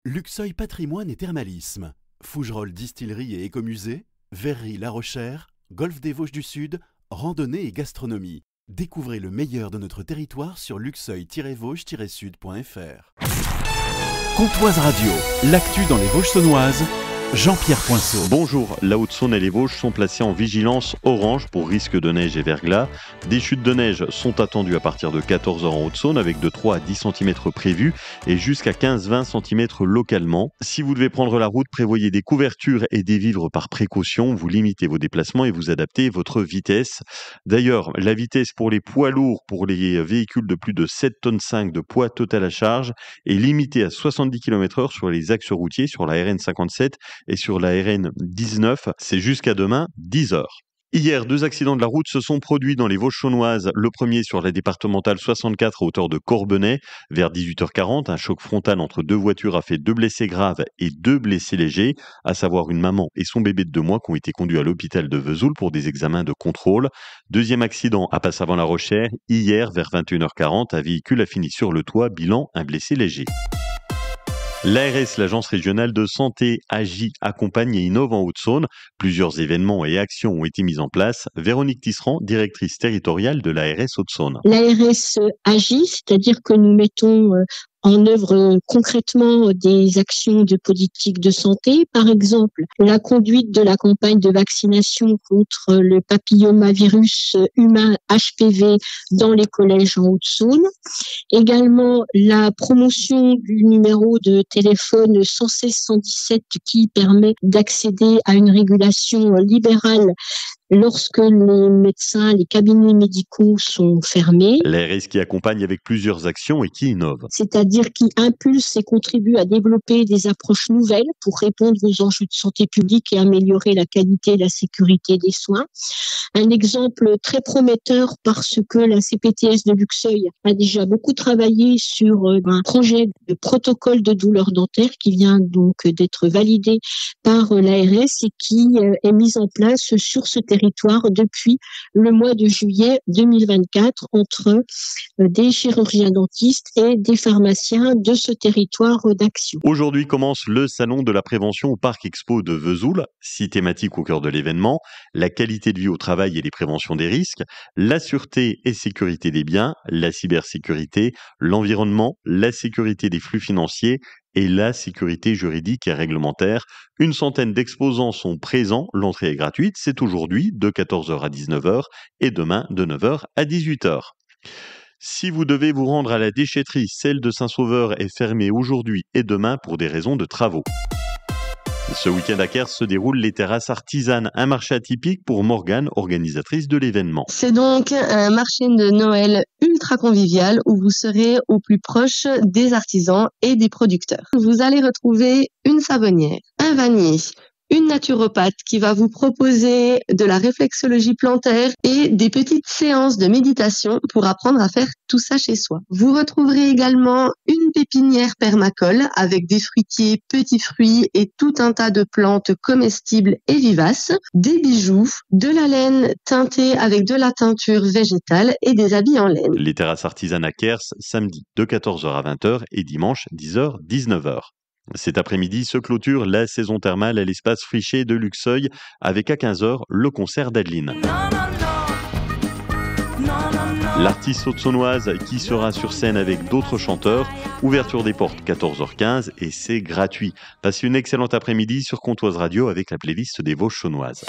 Luxeuil Patrimoine et Thermalisme, Fougerolles Distillerie et Écomusée, Verrerie La Rochère, Golfe des Vosges du Sud, randonnée et gastronomie. Découvrez le meilleur de notre territoire sur luxeuil-vosges-sud.fr. Comtoise Radio, l'actu dans les Vosges saunoises, Jean-Pierre Poinceau. Bonjour, la Haute-Saône et les Vosges sont placés en vigilance orange pour risque de neige et verglas. Des chutes de neige sont attendues à partir de 14h en Haute-Saône avec de 3 à 10 cm prévus et jusqu'à 15-20 cm localement. Si vous devez prendre la route, prévoyez des couvertures et des vivres par précaution. Vous limitez vos déplacements et vous adaptez votre vitesse. D'ailleurs, la vitesse pour les poids lourds, pour les véhicules de plus de 7,5 tonnes de poids total à charge est limitée à 70 km/h sur les axes routiers, sur la RN 57 et sur la RN 19, c'est jusqu'à demain 10h. Hier, 2 accidents de la route se sont produits dans les Vosges saunoises. Le premier sur la départementale 64 à hauteur de Corbenay. Vers 18h40, un choc frontal entre 2 voitures a fait 2 blessés graves et 2 blessés légers, à savoir une maman et son bébé de 2 mois qui ont été conduits à l'hôpital de Vesoul pour des examens de contrôle. Deuxième accident à Passavant-la-Rochère. Hier, vers 21h40, un véhicule a fini sur le toit, bilan un blessé léger. L'ARS, l'Agence régionale de santé, agit, accompagne et innove en Haute-Saône. Plusieurs événements et actions ont été mis en place. Véronique Tisserand, directrice territoriale de l'ARS Haute-Saône. L'ARS agit, c'est-à-dire que nous mettons en œuvre concrètement des actions de politique de santé. Par exemple, la conduite de la campagne de vaccination contre le papillomavirus humain HPV dans les collèges en Haute-Saône. Également, la promotion du numéro de téléphone 116 117 qui permet d'accéder à une régulation libérale lorsque les médecins, les cabinets médicaux sont fermés. L'ARS qui accompagne avec plusieurs actions et qui innove. C'est-à-dire qui impulse et contribue à développer des approches nouvelles pour répondre aux enjeux de santé publique et améliorer la qualité et la sécurité des soins. Un exemple très prometteur parce que la CPTS de Luxeuil a déjà beaucoup travaillé sur un projet de protocole de douleur dentaire qui vient donc d'être validé par l'ARS et qui est mis en place sur ce territoire depuis le mois de juillet 2024 entre des chirurgiens dentistes et des pharmaciens de ce territoire d'action. Aujourd'hui commence le salon de la prévention au Parc Expo de Vesoul, 6 thématiques au cœur de l'événement, la qualité de vie au travail et les préventions des risques, la sûreté et sécurité des biens, la cybersécurité, l'environnement, la sécurité des flux financiers et la sécurité juridique et réglementaire. Une centaine d'exposants sont présents, l'entrée est gratuite, c'est aujourd'hui de 14h à 19h et demain de 9h à 18h. Si vous devez vous rendre à la déchetterie, celle de Saint-Sauveur est fermée aujourd'hui et demain pour des raisons de travaux. Ce week-end à Kers se déroulent les terrasses artisanes, un marché atypique pour Morgane, organisatrice de l'événement. C'est donc un marché de Noël ultra convivial où vous serez au plus proche des artisans et des producteurs. Vous allez retrouver une savonnière, un vannier, une naturopathe qui va vous proposer de la réflexologie plantaire et des petites séances de méditation pour apprendre à faire tout ça chez soi. Vous retrouverez également une pépinière permacole avec des fruitiers, petits fruits et tout un tas de plantes comestibles et vivaces, des bijoux, de la laine teintée avec de la teinture végétale et des habits en laine. Les terrasses artisanes à Kers, samedi de 14h à 20h et dimanche 10h-19h. Cet après-midi se clôture la saison thermale à l'espace Friché de Luxeuil avec à 15h le concert d'Adeline. L'artiste haute-saônoise qui sera sur scène avec d'autres chanteurs. Ouverture des portes 14h15 et c'est gratuit. Passez une excellente après-midi sur Comtoise Radio avec la playlist des Vosges saunoises.